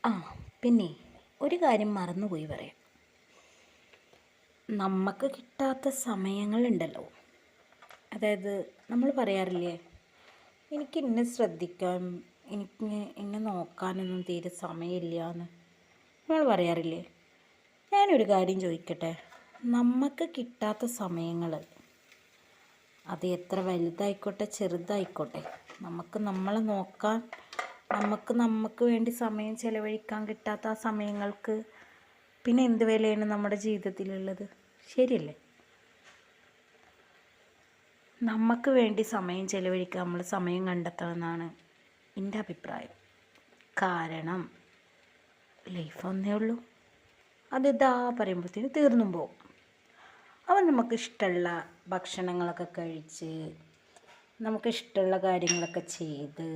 ആ പിന്നെ ഒരു കാര്യം മറന്നുപോയി പറയാം. നമുക്ക് കിട്ടാത്ത സമയങ്ങളുണ്ടല്ലോ. അതായത് നമ്മൾ പറയാറില്ലേ, എനിക്ക് എന്നെ ശ്രദ്ധിക്കാൻ, എനിക്ക് എന്നെ നോക്കാനൊന്നും തീരെ സമയമില്ല എന്ന് നമ്മൾ പറയാറില്ലേ. ഞാനൊരു കാര്യം ചോദിക്കട്ടെ, നമുക്ക് കിട്ടാത്ത സമയങ്ങൾ അത് എത്ര വലുതായിക്കോട്ടെ ചെറുതായിക്കോട്ടെ, നമുക്ക് നമ്മളെ നോക്കാൻ, നമുക്ക് വേണ്ടി സമയം ചിലവഴിക്കാൻ കിട്ടാത്ത ആ സമയങ്ങൾക്ക് പിന്നെ എന്ത് വിലയാണ് നമ്മുടെ ജീവിതത്തിലുള്ളത്? ശരിയല്ലേ? നമുക്ക് വേണ്ടി സമയം ചിലവഴിക്കാൻ നമ്മൾ സമയം കണ്ടെത്തണമെന്നാണ് എൻ്റെ അഭിപ്രായം. കാരണം ലൈഫ് ഒന്നേ ഉള്ളൂ, അതിതാ പറയുമ്പോഴത്തേന് തീർന്നും പോകും. അപ്പം നമുക്കിഷ്ടമുള്ള ഭക്ഷണങ്ങളൊക്കെ കഴിച്ച്, നമുക്കിഷ്ടമുള്ള കാര്യങ്ങളൊക്കെ ചെയ്ത്